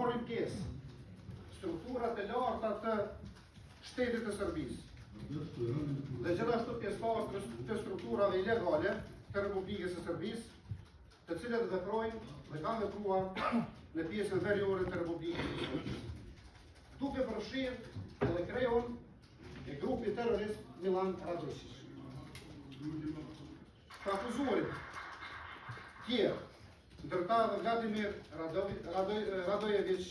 morin pjesë strukturat e larta të shtetit të Serbisë. Dhe gjithashtu pjesëmarrë të strukturave ilegale të Republikës së Serbisë, të cilët veprojnë dhe kanë vepruar në pjesën veriore të Republikës së Serbisë. Duke përfshirë edhe krejon e grupi terrorist Milan Radojić. Të akuzuarit tjerë, ndërta dhe Vladimir Radojević,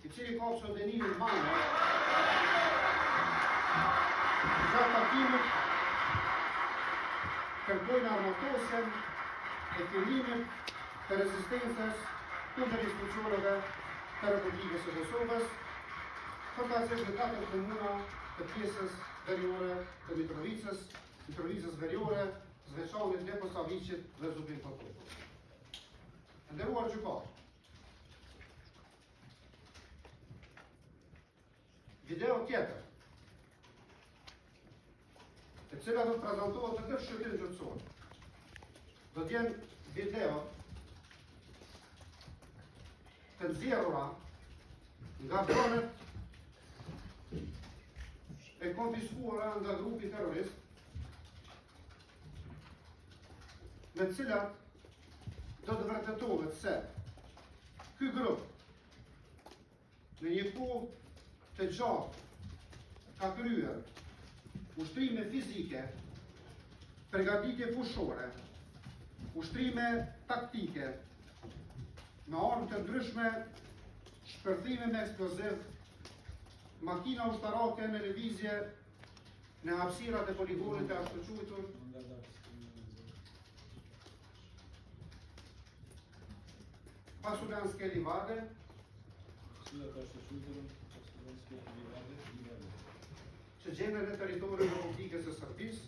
i cili ka pseudonimin Mano, gjatë takimit kërkojnë armatosjen e fillimit të rezistencës kundër instruktorëve të Republikës së Kosovës, përkatësisht në 4 komuna të pjesës veriore të Mitrovicës veriore, Zvečanit, Leposavićit dhe Zubin Potoku. Nderuar gjykatë, video tjetër, e cila do të prezantohet në këtë shërbim gjyqësor, do të jenë video të nxjerrura nga dronet e konfiskuara nga grupi terrorist, me të cilat do të vërtetohet se ky grup në një kohë të gjatë ka kryer ushtrime fizike, përgatitje fushore, ushtrime taktike, me armë të ndryshme, shpërthime me eksploziv, makina ushtarake në lëvizje në hapësirat e poligonit të ashtuqutur, pasudanske livade, që gjenden në territorin e Republikës së Serbisë,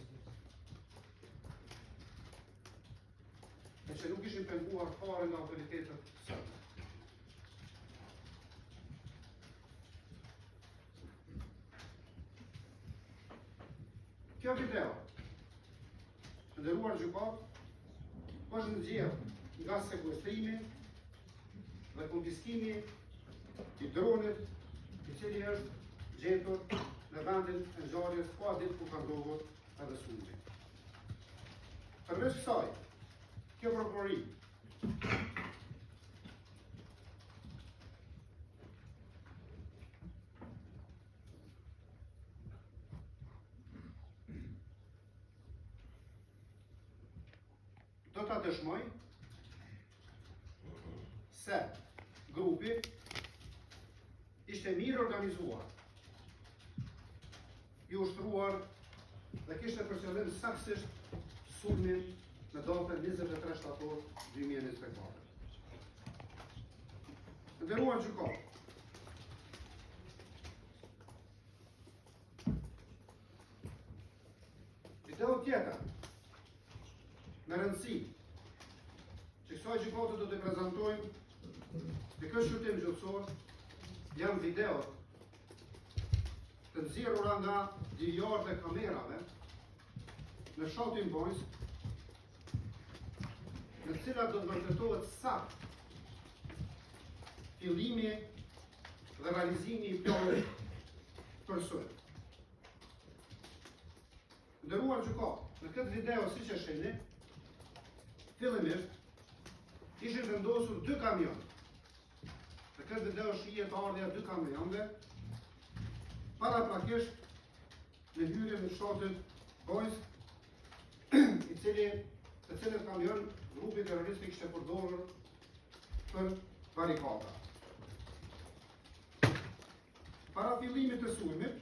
e që nuk ishin penguar fare nga autoritetet sërbe. Kjo video, të nderuar gjykatë, është nxjerrë nga sekuestrimi dhe konfiskimi i dronit, i cili është gjetur në vendin e ngjarjes pa ditë ku ka ndodhur edhe sulmi. Përveç kësaj, kjo prokurori do ta dëshmoj se grupi ishte mirë organizuar, i ushtruar dhe kishte për qëllim saktësisht sulmin në datën 23 shtator 2024. Nderuar gjykatë, video tjetër me rëndësi që kësaj gjykate do të prezantojmë në këtë shërbim gjyqësor, janë videot të nxjerrura nga DVR dhe kamerave në shotin Bojs, në të cilat do të vërtetohet sakt fillimi dhe realizimi i planit për sulm. Nderuar gjykatë, në këtë video siç e shihni, fillimisht ishin vendosur 2 kamion. Në këtë video shihet ardhja 2 kamionëve, paraprakisht në hyrjen në shotin Bojs, të cilët kamion grupi terroristik kishte përdorur për barikada. Para fillimit të sulmit,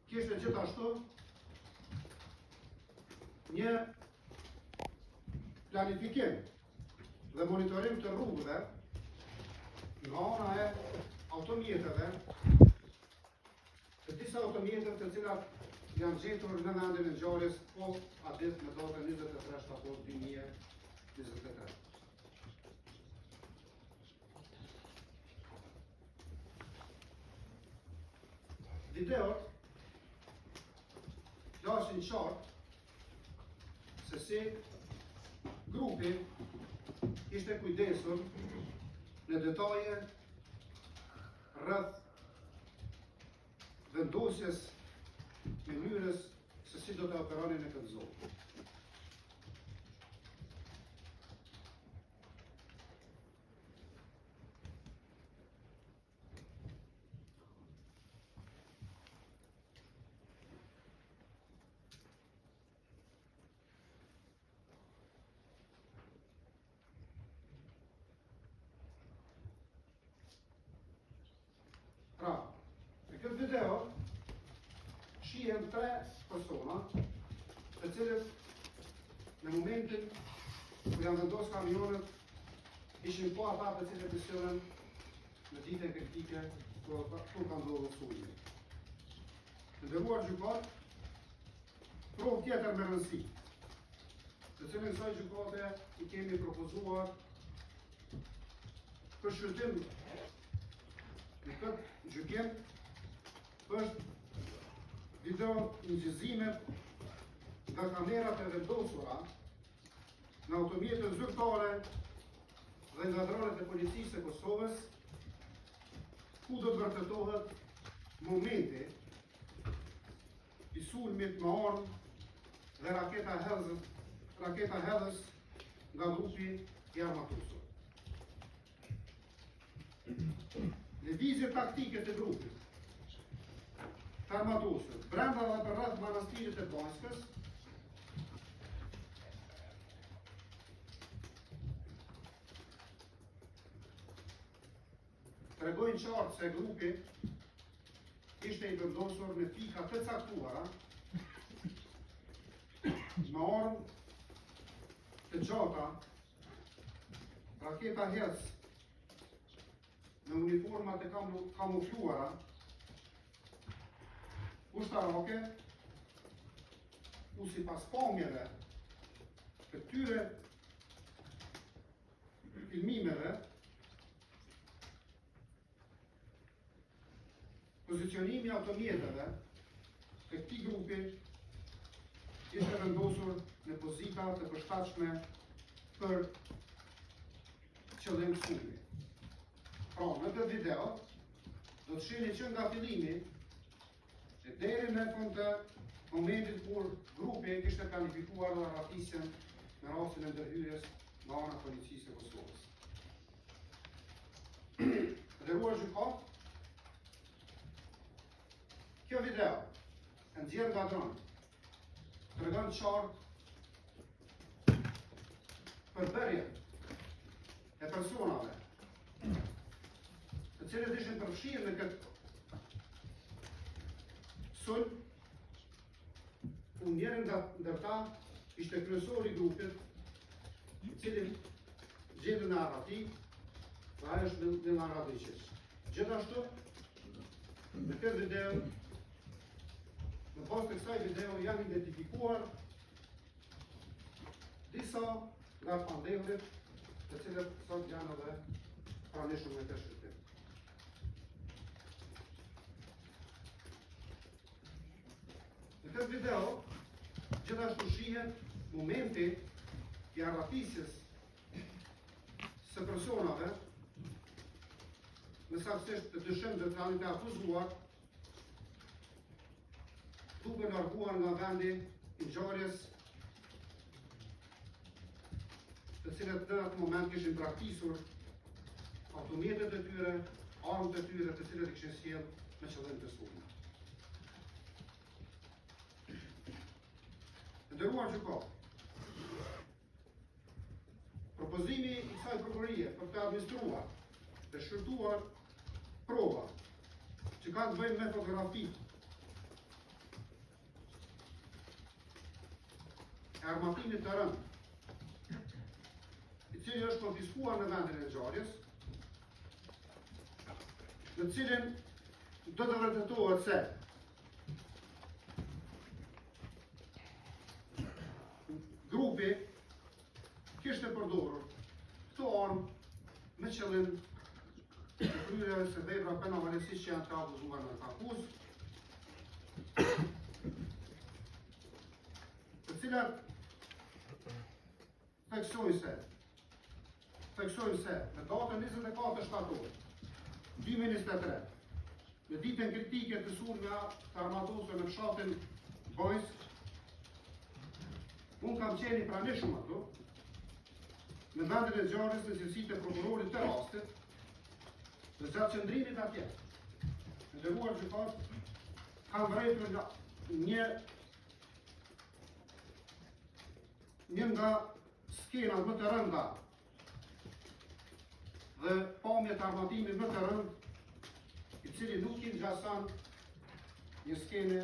kishte gjithashtu një planifikim dhe monitorim të rrugëve nga ana e automjeteve, të disa automjeteve të cilat janë gjetur në vendin e ngjarjes post a ditë në datën 23 shtator 2023. Videot flasin qartë se si grupi ishte kujdesur në detaje rreth vendosjes mënyrës se si do të operonin në këtë zonë. Pra, në këtë video shihen 3 persona, të cilët në momentin kur janë vendosur kamionet, ishin po ata të cilët i sjellën në ditën kritike kur ka ndodhur sulmi. Të nderuar gjykat, provë tjetër me rëndësi, të cilën kësaj gjykate i kemi propozuar për shqyrtim në këtë gjykim është video nxjerrëzimet nga kamerat e vendosura në automjetët zyrtare dhe nga dronet e policisë së Kosovës, ku do të vërtetohet momenti i sulmit me armë dhe raketa hedhës nga grupi i armatusur. Lëvizje taktike të grupit të armatusur brenda dhe përreth manastirit të Banjskës tregojnë qartë se grupi ishte i vendosur në pika të caktuara me armë të gjata, raketa hedhës në uniformat e kamufluara, ushtarake, ku sipas pamjeve të këtyre filmimeve, pozicionimi i automjeteve të këtij grupi ishte vendosur në pozita të përshtatshme për qëllim sulmi. Pra, në këtë video, do të shihni që nga fillimi e deri në fund të momentit kur grupi kishte planifikuar radhatisjen në rastin e ndërhyrjes nga ana e policisë së Kosovës. Nderuar gjykat, kjo video e nxjerr nga droni tregon qartë përbërjen e personave të cilët ishin përfshirë në këtë sulm, ku njërin ndër ta ishte kryesori i grupit, i cili gjendet në Arrati, dhe ajo është në Arratiqës. Gjithashtu, në këtë video, në bazë të kësaj video janë identifikuar disa nga pandemrit, të cilët sot janë edhe pranishëm me të shqyrtim. Në këtë video, gjithashtu shihet momenti i arratisjes së personave me saktësisht të dyshim të anit e akuzuar duke larguar nga vendi i ngjarjes, të cilët në atë moment kishin braktisur automjetet e tyre, armët e tyre, të cilët i kishin sjellë me qëllim të sulmit. Nderuar gjykat, propozimi i kësaj prokurorie për të administruar dhe shkërtuar prova që kanë të bëjnë me fotografi e armatimit të rënd, i cili është konfiskuar në vendin e ngjarjes, në cilin do të vërtetohet se grupi kishte përdorur këto armë me qëllim të kryerjes së vepra penale që janë të abuzuar në akuz, të cilat theksojnë se në datën 24 shtator 2023, në ditën kritike të sulmja të armatosur në fshatin Bojsk, unë kam qenë i pranishëm ato, në vendin e zjarës në cilësitë e prokurorit të rastit, dhe gjatë qëndrimit atje, nderuar gjykat, kam vërejtur nga një nga skenat më të rënda dhe pamjet armatimit më të rënd, i cili nuk i ngjasan një skene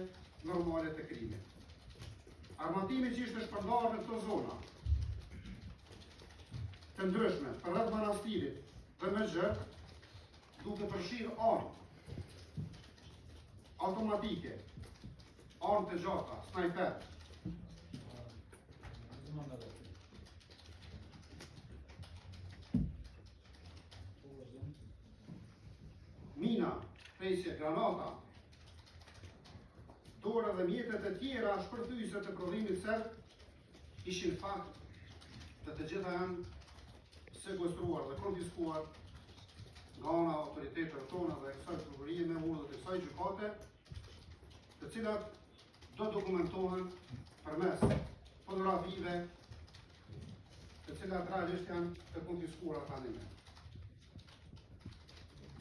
normale të krimit. Armatimi që ishte shpërndarë në këto zona të ndryshme, përreth manastirit dhe me gjë, duke përfshirë armë automatike, armë të gjata, snajper, mina, presje, granata, dorë dhe mjetet e tjera shpërthyese të prodhimit serb, ishin fakt dhe të gjitha janë sekuestruar dhe konfiskuar nga ana autoriteteve tona dhe kësaj prokurie me urdhët e kësaj gjykate, të cilat do dokumentohen përmes fotografive, të cilat realisht janë të konfiskuara tani.